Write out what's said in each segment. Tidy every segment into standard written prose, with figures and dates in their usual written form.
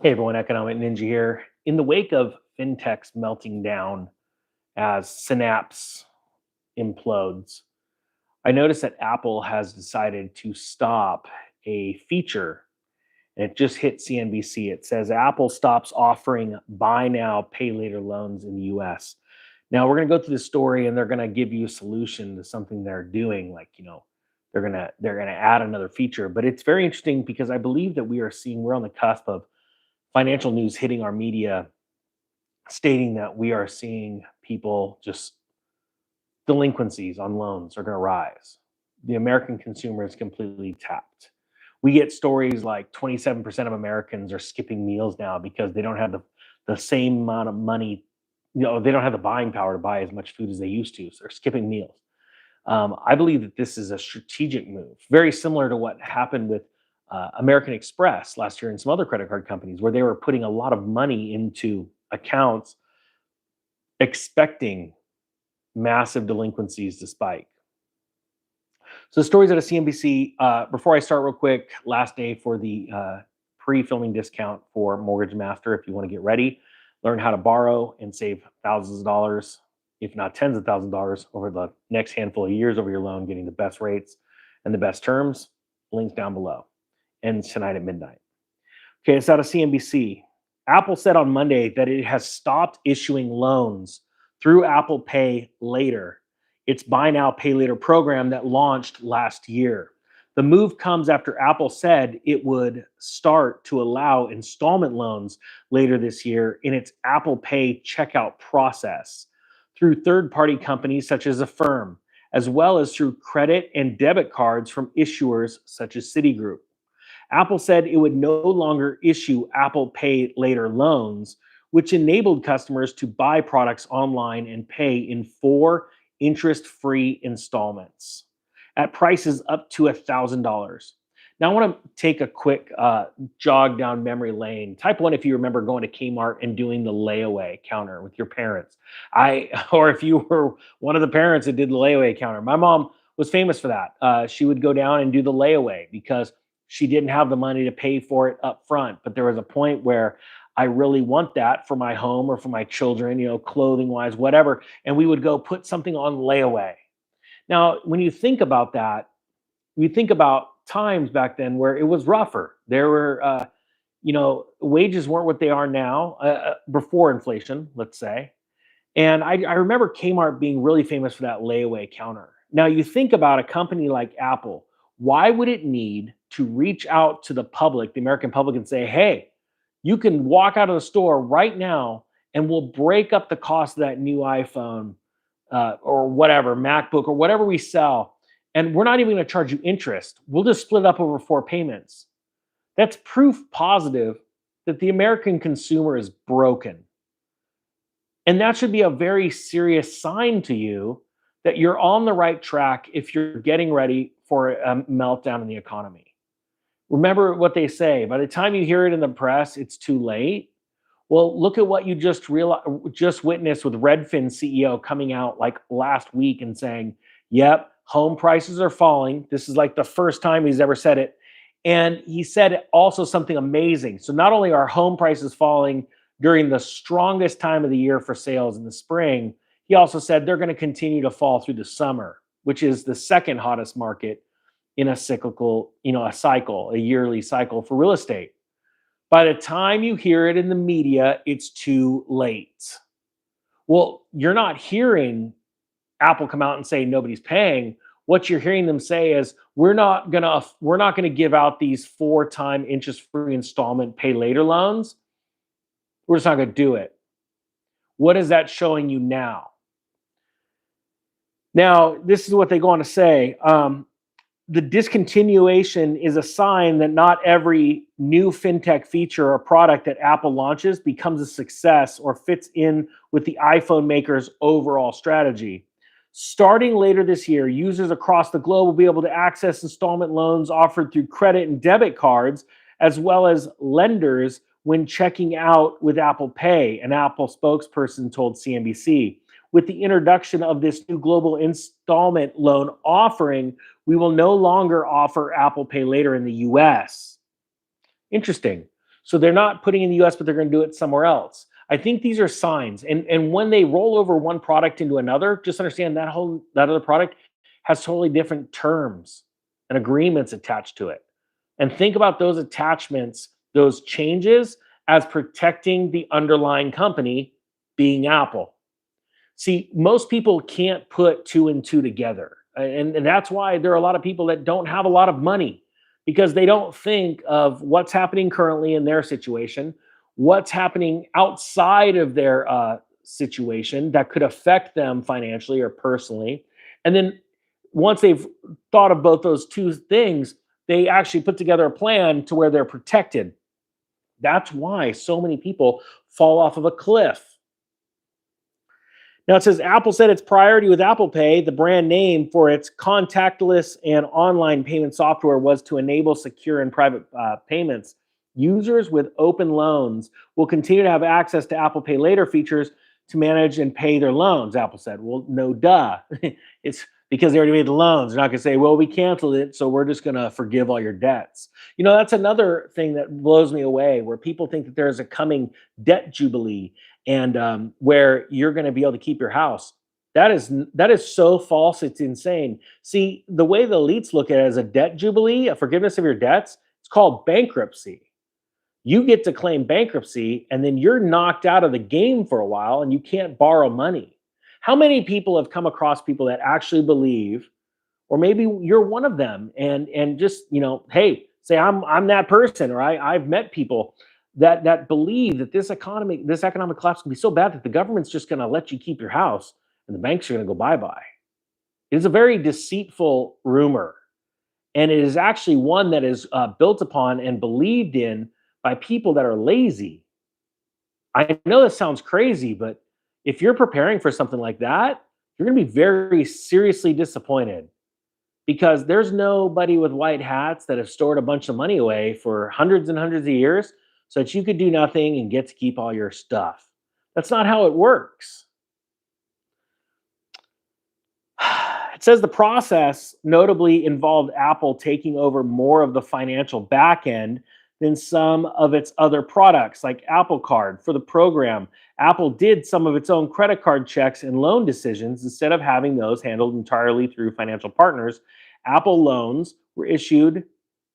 Hey everyone, Economic Ninja here. In the wake of fintechs melting down as Synapse implodes, I noticed that Apple has decided to stop a feature, and it just hit CNBC. It says Apple stops offering buy now, pay later loans in the US. Now we're going to go through the story and they're going to give you a solution to something they're doing, like, they're going to add another feature, but it's very interesting because I believe that we're on the cusp of financial news hitting our media stating that we are seeing people just delinquencies on loans are going to rise. The American consumer is completely tapped. We get stories like 27% of Americans are skipping meals now because they don't have the same amount of money. They don't have the buying power to buy as much food as they used to. So they're skipping meals. I believe that this is a strategic move, very similar to what happened with American Express last year and some other credit card companies, where they were putting a lot of money into accounts expecting massive delinquencies to spike. So the stories out of CNBC. Before I start, real quick, last day for the pre-filming discount for Mortgage Master. If you want to get ready, learn how to borrow and save thousands of dollars, if not tens of thousands of dollars, over the next handful of years over your loan, getting the best rates and the best terms. Links down below. Ends tonight at midnight. Okay, it's out of CNBC. Apple said on Monday that it has stopped issuing loans through Apple Pay Later, its buy now, pay later program that launched last year. The move comes after Apple said it would start to allow installment loans later this year in its Apple Pay checkout process through third-party companies such as Affirm, as well as through credit and debit cards from issuers such as Citigroup. Apple said it would no longer issue Apple Pay Later loans, which enabled customers to buy products online and pay in 4 interest-free installments at prices up to $1,000. Now, I want to take a quick jog down memory lane. Type 1 if you remember going to Kmart and doing the layaway counter with your parents. Or if you were one of the parents that did the layaway counter. My mom was famous for that. She would go down and do the layaway because she didn't have the money to pay for it up front. But there was a point where I really want that for my home or for my children, clothing wise, whatever. And we would go put something on layaway. Now, when you think about that, you think about times back then where it was rougher. There were, wages weren't what they are now, before inflation, let's say. And I remember Kmart being really famous for that layaway counter. Now, you think about a company like Apple, why would it need to reach out to the public, the American public, and say, hey, you can walk out of the store right now and we'll break up the cost of that new iPhone or whatever, MacBook or whatever we sell. And we're not even going to charge you interest. We'll just split it up over 4 payments. That's proof positive that the American consumer is broken. And that should be a very serious sign to you that you're on the right track if you're getting ready for a meltdown in the economy. Remember what they say, by the time you hear it in the press, it's too late. Well, look at what you just witnessed with Redfin CEO coming out like last week and saying, yep, home prices are falling. This is like the first time he's ever said it. And he said also something amazing. So not only are home prices falling during the strongest time of the year for sales in the spring, he also said they're going to continue to fall through the summer, which is the second hottest market in a cyclical, a yearly cycle for real estate. By the time you hear it in the media, it's too late. Well, you're not hearing Apple come out and say nobody's paying. What you're hearing them say is we're not gonna give out these 4-time interest-free installment pay later loans. We're just not gonna do it. What is that showing you now? Now, this is what they go on to say. The discontinuation is a sign that not every new fintech feature or product that Apple launches becomes a success or fits in with the iPhone maker's overall strategy. Starting later this year, users across the globe will be able to access installment loans offered through credit and debit cards, as well as lenders when checking out with Apple Pay, an Apple spokesperson told CNBC. With the introduction of this new global installment loan offering, we will no longer offer Apple Pay Later in the US. Interesting. So they're not putting in the US, but they're going to do it somewhere else. I think these are signs. And when they roll over one product into another, just understand that other product has totally different terms and agreements attached to it. And think about those attachments, those changes as protecting the underlying company being Apple. See, most people can't put two and two together. And that's why there are a lot of people that don't have a lot of money because they don't think of what's happening currently in their situation, what's happening outside of their situation that could affect them financially or personally. And then once they've thought of both those two things, they actually put together a plan to where they're protected. That's why so many people fall off of a cliff. Now it says Apple said its priority with Apple Pay, the brand name for its contactless and online payment software, was to enable secure and private payments. Users with open loans will continue to have access to Apple Pay Later features to manage and pay their loans, Apple said. Well, no duh. It's because they already made the loans. They're not going to say, well, we canceled it, so we're just going to forgive all your debts. You know, that's another thing that blows me away, where people think that there's a coming debt jubilee and where you're going to be able to keep your house. That is so false. It's insane. See, the way the elites look at it as a debt jubilee, a forgiveness of your debts, it's called bankruptcy. You get to claim bankruptcy, and then you're knocked out of the game for a while, and you can't borrow money. How many people have come across people that actually believe, or maybe you're one of them, and just hey, say I'm that person, or I've met people that believe that this economic collapse can be so bad that the government's just going to let you keep your house and the banks are going to go bye bye. It is a very deceitful rumor, and it is actually one that is built upon and believed in by people that are lazy. I know this sounds crazy, but if you're preparing for something like that, you're going to be very seriously disappointed because there's nobody with white hats that have stored a bunch of money away for hundreds and hundreds of years so that you could do nothing and get to keep all your stuff. That's not how it works. It says the process notably involved Apple taking over more of the financial back end than some of its other products, like Apple Card. For the program, Apple did some of its own credit card checks and loan decisions instead of having those handled entirely through financial partners. Apple loans were issued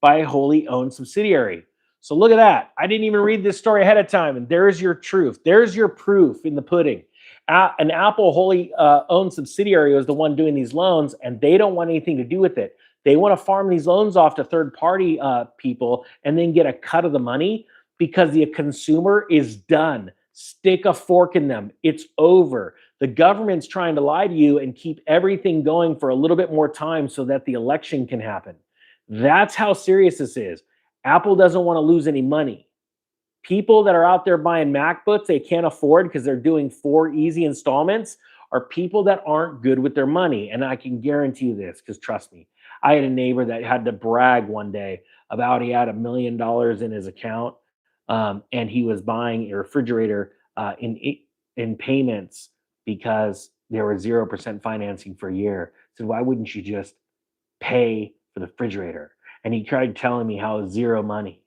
by a wholly owned subsidiary. So look at that. I didn't even read this story ahead of time, and there's your truth. There's your proof in the pudding. An Apple wholly owned subsidiary was the one doing these loans, and they don't want anything to do with it. They want to farm these loans off to third-party people and then get a cut of the money because the consumer is done. Stick a fork in them. It's over. The government's trying to lie to you and keep everything going for a little bit more time so that the election can happen. That's how serious this is. Apple doesn't want to lose any money. People that are out there buying MacBooks they can't afford because they're doing 4 easy installments are people that aren't good with their money. And I can guarantee you this because trust me, I had a neighbor that had to brag one day about he had $1 million in his account and he was buying a refrigerator in payments because there was 0% financing for a year. I said, why wouldn't you just pay for the refrigerator? And he tried telling me how it was zero money.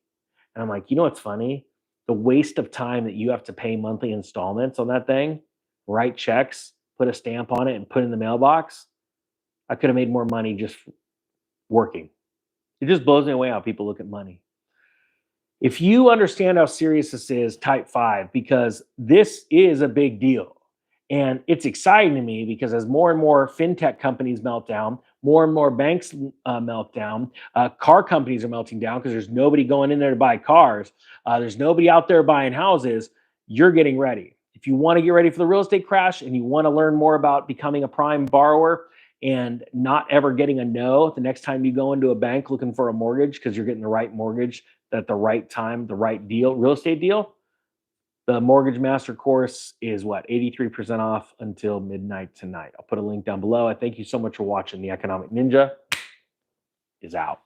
And I'm like, you know what's funny? The waste of time that you have to pay monthly installments on that thing, write checks, put a stamp on it, and put it in the mailbox. I could have made more money just working. It just blows me away how people look at money. If you understand how serious this is, type 5, because this is a big deal. And it's exciting to me because as more and more fintech companies melt down, more and more banks melt down, car companies are melting down because there's nobody going in there to buy cars. There's nobody out there buying houses. You're getting ready. If you want to get ready for the real estate crash and you want to learn more about becoming a prime borrower and not ever getting a no the next time you go into a bank looking for a mortgage because you're getting the right mortgage at the right time, the right deal, real estate deal, the Mortgage Master course is what, 83% off until midnight tonight. I'll put a link down below. I thank you so much for watching. The Economic Ninja is out.